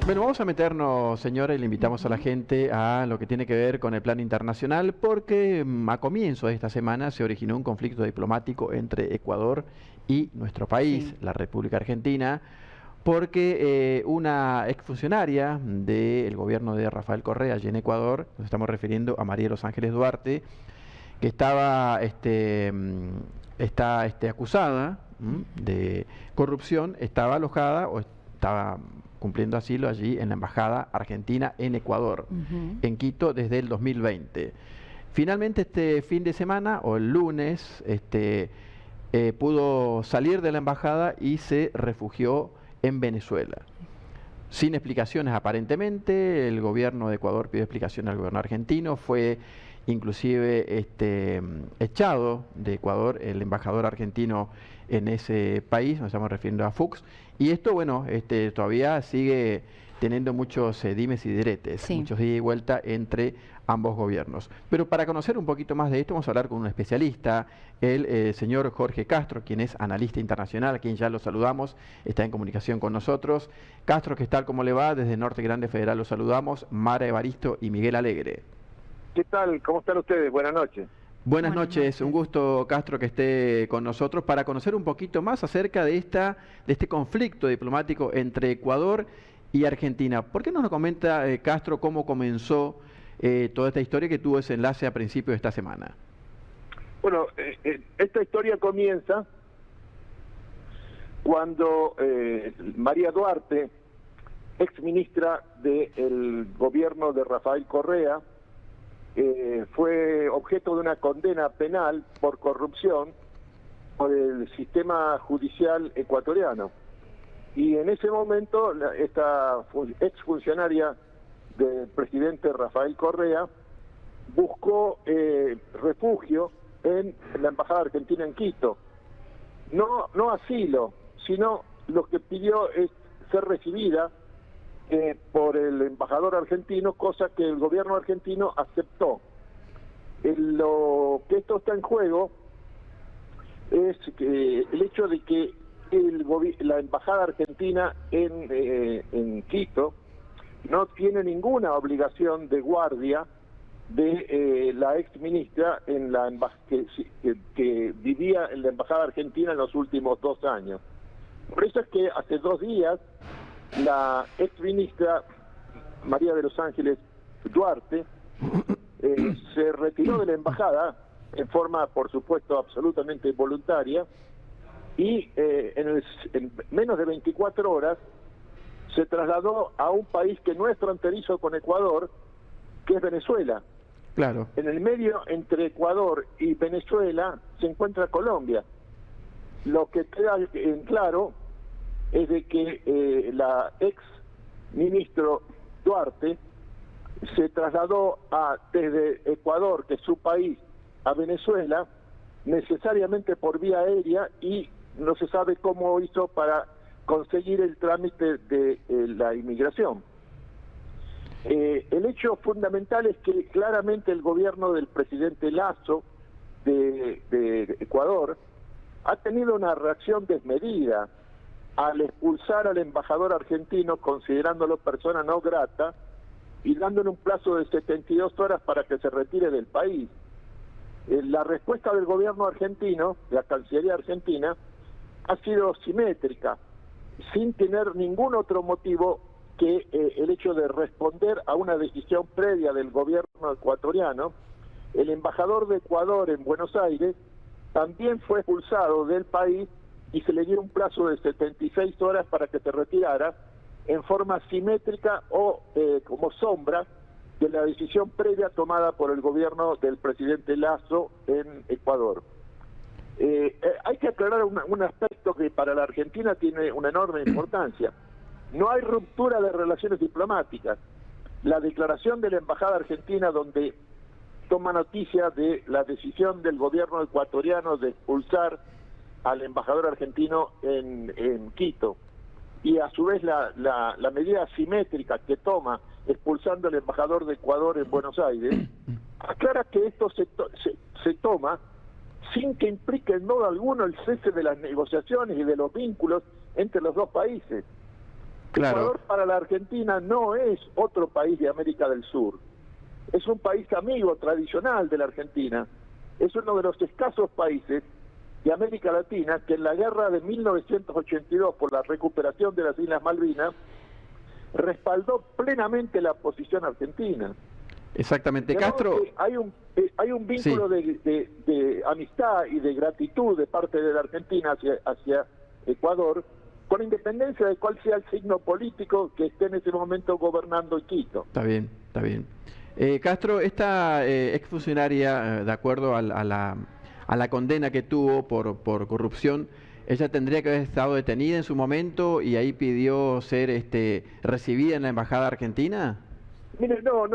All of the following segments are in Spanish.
Bueno, vamos a meternos, señora, y le invitamos a la gente a lo que tiene que ver con el plano internacional, porque a comienzo de esta semana se originó un conflicto diplomático entre Ecuador y nuestro país, Sí. la República Argentina, porque una exfuncionaria del gobierno de Rafael Correa allí en Ecuador, nos estamos refiriendo a María de los Ángeles Duarte, que está acusada de corrupción, estaba alojada o estaba cumpliendo asilo allí en la Embajada Argentina en Ecuador, Ujú. en Quito, desde el 2020. Finalmente este fin de semana, o el lunes, pudo salir de la embajada y se refugió en Venezuela. Sin explicaciones aparentemente, el gobierno de Ecuador pidió explicaciones al gobierno argentino, fue inclusive echado de Ecuador el embajador argentino en ese país, nos estamos refiriendo a Fuchs, y esto, bueno, todavía sigue teniendo muchos dimes y diretes, Sí. muchos ida y vuelta entre ambos gobiernos. Pero para conocer un poquito más de esto, vamos a hablar con un especialista, el señor Jorge Castro, quien es analista internacional, a quien ya lo saludamos, está en comunicación con nosotros. Castro, ¿qué tal? ¿Cómo le va? Desde Norte Grande Federal los saludamos, Mara Evaristo y Miguel Alegre. ¿Qué tal? ¿Cómo están ustedes? Buenas noches. Buenas Buenas noches, un noches. gusto, Castro, que esté con nosotros para conocer un poquito más acerca de este conflicto diplomático entre Ecuador y Argentina. ¿Por qué no nos comenta, Castro, cómo comenzó toda esta historia que tuvo ese enlace a principios de esta semana? Bueno, esta historia comienza cuando María Duarte, ex ministra del gobierno de Rafael Correa, fue objeto de una condena penal por corrupción por el sistema judicial ecuatoriano. Y en ese momento esta ex funcionaria del presidente Rafael Correa buscó refugio en la Embajada Argentina en Quito. No asilo, sino lo que pidió es ser recibida por el embajador argentino, cosa que el gobierno argentino aceptó. Lo que esto está en juego es el hecho de que la embajada argentina en Quito no tiene ninguna obligación de guardia de la ex ministra que vivía en la embajada argentina en los últimos 2 años. Por eso es que hace 2 días la ex ministra María de los Ángeles Duarte se retiró de la embajada en forma, por supuesto, absolutamente voluntaria, y en menos de 24 horas se trasladó a un país que no es fronterizo con Ecuador, que es Venezuela. Claro. En el medio entre Ecuador y Venezuela se encuentra Colombia. Lo que queda en claro es de que la ex ministro Duarte se trasladó desde Ecuador, que es su país, a Venezuela, necesariamente por vía aérea, y no se sabe cómo hizo para conseguir el trámite de la inmigración. El hecho fundamental es que claramente el gobierno del presidente Lasso de Ecuador ha tenido una reacción desmedida al expulsar al embajador argentino, considerándolo persona no grata y dándole un plazo de 72 horas para que se retire del país. La respuesta del gobierno argentino, de la Cancillería argentina, ha sido simétrica, sin tener ningún otro motivo que el hecho de responder a una decisión previa del gobierno ecuatoriano. El embajador de Ecuador en Buenos Aires también fue expulsado del país y se le dio un plazo de 76 horas para que se retirara, en forma simétrica o como sombra de la decisión previa tomada por el gobierno del presidente Lasso en Ecuador. Hay que aclarar un aspecto que para la Argentina tiene una enorme importancia. No hay ruptura de relaciones diplomáticas. La declaración de la embajada argentina, donde toma noticia de la decisión del gobierno ecuatoriano de expulsar al embajador argentino en Quito, y a su vez la medida asimétrica que toma expulsando al embajador de Ecuador en Buenos Aires, aclara que esto se toma sin que implique en modo alguno el cese de las negociaciones y de los vínculos entre los dos países. Claro. Ecuador para la Argentina no es otro país de América del Sur. Es un país amigo tradicional de la Argentina. Es uno de los escasos países de América Latina que en la guerra de 1982 por la recuperación de las Islas Malvinas respaldó plenamente la posición argentina. Exactamente, De modo Castro. que hay un vínculo de amistad y de gratitud de parte de la Argentina hacia Ecuador, con independencia de cuál sea el signo político que esté en ese momento gobernando Quito. Está bien, está bien. Castro, esta exfuncionaria, de acuerdo a la condena que tuvo por corrupción, ella tendría que haber estado detenida en su momento y ahí pidió ser recibida en la embajada argentina. Mire, no,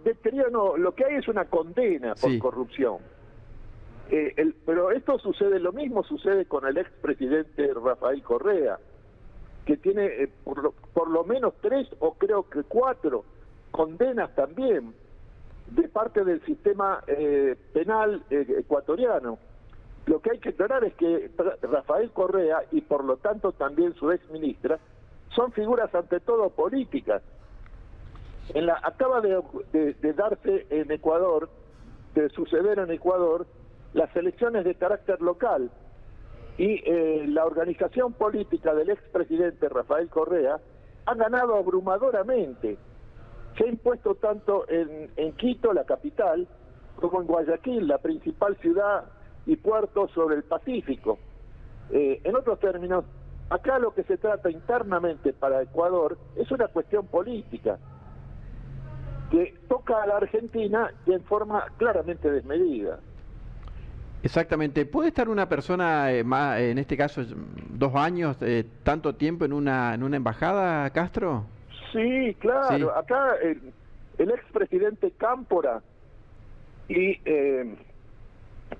detenida no, lo que hay es una condena por Sí. corrupción. Pero esto sucede, lo mismo sucede con el expresidente Rafael Correa, que tiene por lo menos 3 o creo que 4 condenas también de parte del sistema penal ecuatoriano. Lo que hay que aclarar es que Rafael Correa y por lo tanto también su exministra son figuras ante todo políticas. Acaba de darse en Ecuador, de suceder en Ecuador, las elecciones de carácter local y la organización política del expresidente Rafael Correa ha ganado abrumadoramente. Se ha impuesto tanto en Quito, la capital, como en Guayaquil, la principal ciudad y puerto sobre el Pacífico. En otros términos, acá lo que se trata internamente para Ecuador es una cuestión política que toca a la Argentina en forma claramente desmedida. Exactamente. ¿Puede estar una persona, más, en este caso 2 años, tanto tiempo en una embajada, Castro? Sí, claro. Sí. Acá el expresidente Cámpora y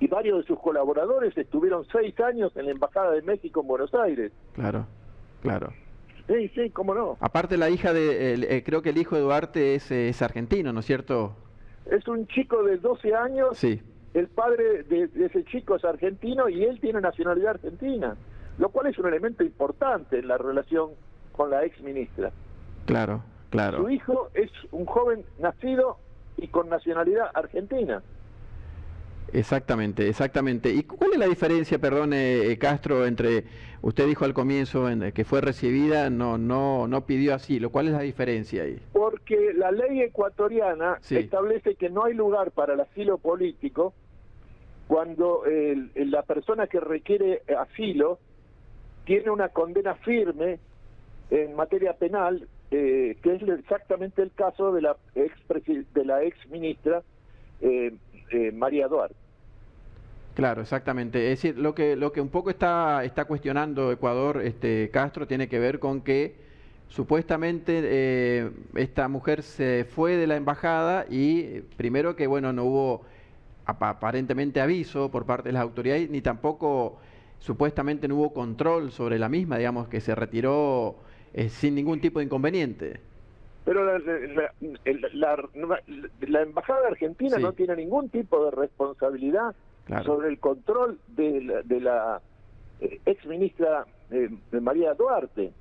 varios de sus colaboradores estuvieron 6 años en la Embajada de México en Buenos Aires. Claro, claro. Sí, cómo no. Aparte la hija creo que el hijo de Duarte es argentino, ¿no es cierto? Es un chico de 12 años, Sí. el padre de ese chico es argentino y él tiene nacionalidad argentina, lo cual es un elemento importante en la relación con la ex ministra. Claro, claro. Su hijo es un joven nacido y con nacionalidad argentina. Exactamente, exactamente. ¿Y cuál es la diferencia, perdón, Castro, entre, usted dijo al comienzo que fue recibida, no pidió asilo? ¿Cuál es la diferencia ahí? Porque la ley ecuatoriana Sí. establece que no hay lugar para el asilo político cuando la persona que requiere asilo tiene una condena firme en materia penal, que es exactamente el caso de la ex ministra María Duarte. Claro, exactamente. Es decir, lo que un poco está cuestionando Ecuador, Castro, tiene que ver con que supuestamente esta mujer se fue de la embajada y primero que bueno no hubo aparentemente aviso por parte de las autoridades, ni tampoco supuestamente no hubo control sobre la misma, digamos que se retiró sin ningún tipo de inconveniente. Pero la embajada argentina Sí. no tiene ningún tipo de responsabilidad Claro. sobre el control de la ex ministra María Duarte.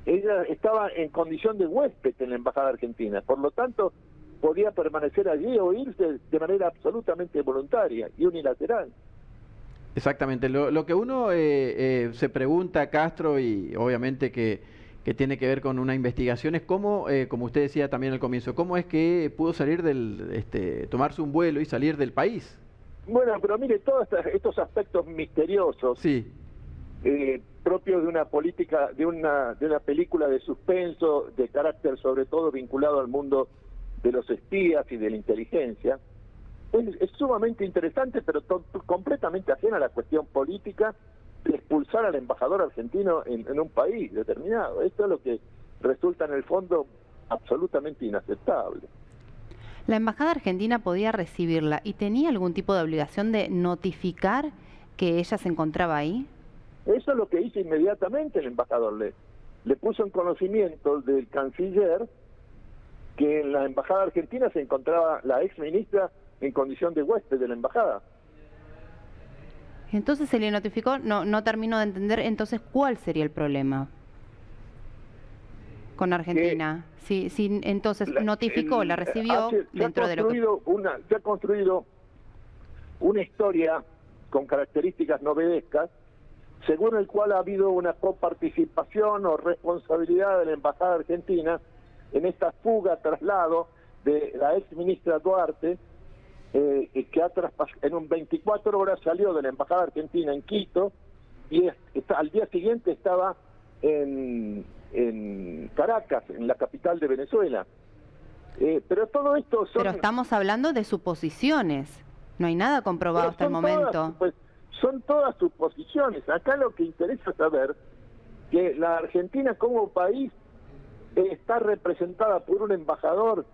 Ella estaba en condición de huésped en la embajada argentina, por lo tanto podía permanecer allí o irse de manera absolutamente voluntaria y unilateral. Exactamente. Lo que uno se pregunta, Castro, y obviamente que tiene que ver con una investigación, es cómo, como usted decía también al comienzo, cómo es que pudo salir tomarse un vuelo y salir del país. Bueno, pero mire, todos estos aspectos misteriosos, Sí, propios de una política, de una película de suspenso, de carácter sobre todo vinculado al mundo de los espías y de la inteligencia, es sumamente interesante, pero completamente ajena a la cuestión política de expulsar al embajador argentino en un país determinado. Esto es lo que resulta en el fondo absolutamente inaceptable. La embajada argentina podía recibirla y tenía algún tipo de obligación de notificar que ella se encontraba ahí. Eso es lo que hizo inmediatamente el embajador. Le puso en conocimiento del canciller que en la embajada argentina se encontraba la ex ministra en condición de huésped de la embajada. Entonces se le notificó, no termino de entender entonces cuál sería el problema. con Argentina? Sí, entonces notificó, la recibió dentro de lo que... Se ha construido una historia con características novedescas, según el cual ha habido una coparticipación o responsabilidad de la Embajada Argentina en esta fuga, traslado de la ex ministra Duarte, que en un 24 horas salió de la Embajada Argentina en Quito y al día siguiente estaba en Caracas, en la capital de Venezuela. Pero todo esto Pero estamos hablando de suposiciones, no hay nada comprobado hasta el momento. Son todas suposiciones. Acá lo que interesa saber que la Argentina como país está representada por un embajador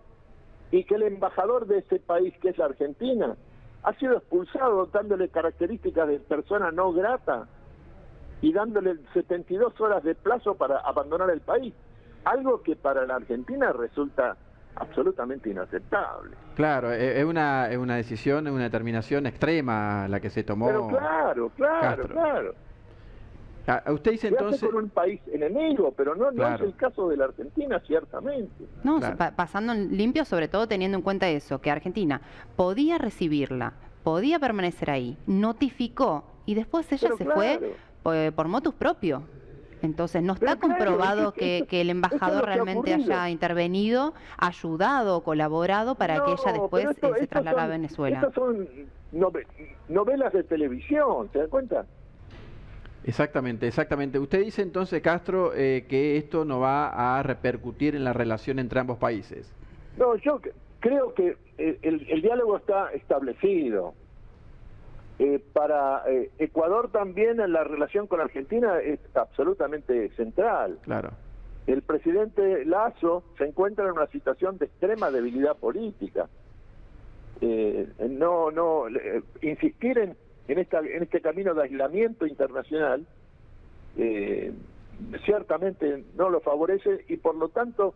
y que el embajador de ese país, que es la Argentina, ha sido expulsado dándole características de persona no grata y dándole 72 horas de plazo para abandonar el país, algo que para la Argentina resulta absolutamente inaceptable. Claro, es una decisión, una determinación extrema la que se tomó. Pero claro. Usted dice entonces... Se hace con un país enemigo, pero no es el caso de la Argentina, ciertamente. No, pasando en limpio, sobre todo teniendo en cuenta eso, que Argentina podía recibirla, podía permanecer ahí, notificó, y después ella se fue por motus propio. Entonces no está comprobado que el embajador realmente haya intervenido, ayudado o colaborado para que ella después se trasladara a Venezuela. Estas son novelas de televisión, ¿se da cuenta? Exactamente. Usted dice entonces, Castro, que esto no va a repercutir en la relación entre ambos países. No, yo creo que el diálogo está establecido. Para Ecuador también la relación con Argentina es absolutamente central. Claro. El presidente Lasso se encuentra en una situación de extrema debilidad política. Insistir en este camino de aislamiento internacional ciertamente no lo favorece, y por lo tanto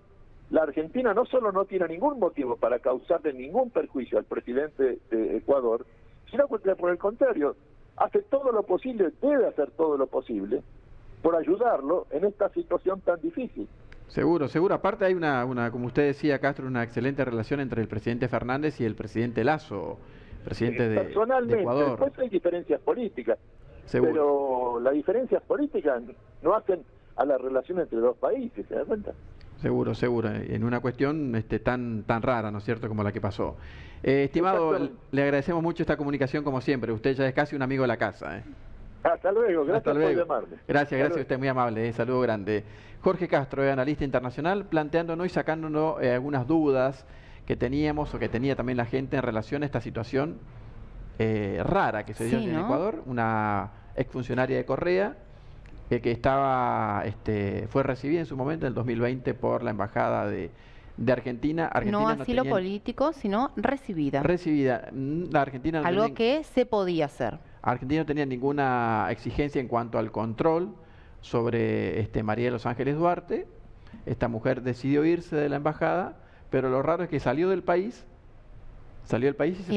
la Argentina no solo no tiene ningún motivo para causarle ningún perjuicio al presidente de Ecuador, sino que por el contrario hace todo lo posible, debe hacer todo lo posible por ayudarlo en esta situación tan difícil. Seguro. Aparte hay una, como usted decía, Castro, una excelente relación entre el presidente Fernández y el presidente Lasso, presidente de Ecuador. Después hay diferencias políticas, pero las diferencias políticas no hacen a la relación entre dos países, ¿se da cuenta? Seguro, en una cuestión tan rara, ¿no es cierto?, como la que pasó. Estimado, le agradecemos mucho esta comunicación como siempre. Usted ya es casi un amigo de la casa. Hasta luego, gracias por llamarme. Gracias a usted, muy amable, saludo grande. Jorge Castro, analista internacional, planteándonos y sacándonos algunas dudas que teníamos o que tenía también la gente en relación a esta situación rara que se dio en Ecuador. Una exfuncionaria de Correa que fue recibida en su momento en el 2020 por la Embajada de Argentina. No asilo político, sino recibida. La Argentina no algo que se podía hacer. Argentina no tenía ninguna exigencia en cuanto al control sobre María de los Ángeles Duarte. Esta mujer decidió irse de la embajada, pero lo raro es que salió del país y se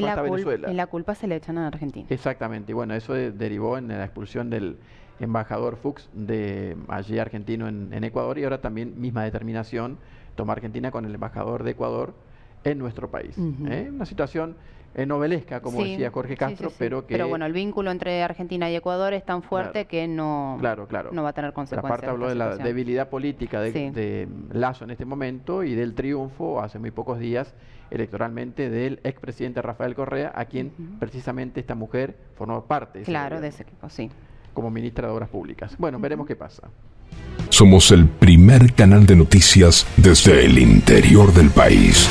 fue hasta Venezuela. Y la culpa se le echan a Argentina. Exactamente, y bueno, eso derivó en la expulsión del embajador Fuchs de allí argentino en Ecuador, y ahora también misma determinación toma Argentina con el embajador de Ecuador en nuestro país. Una situación novelesca, como decía Jorge Castro, pero bueno, el vínculo entre Argentina y Ecuador es tan fuerte que no va a tener consecuencias. Aparte habló de la debilidad política de Lasso en este momento y del triunfo hace muy pocos días electoralmente del expresidente Rafael Correa, a quien precisamente esta mujer formó parte de ese equipo, como ministra de Obras Públicas. Bueno, veremos qué pasa. Somos el primer canal de noticias desde el interior del país.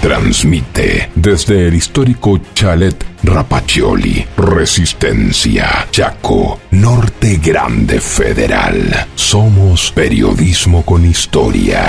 Transmite desde el histórico Chalet Rapaccioli, Resistencia, Chaco, Norte Grande Federal. Somos periodismo con historia.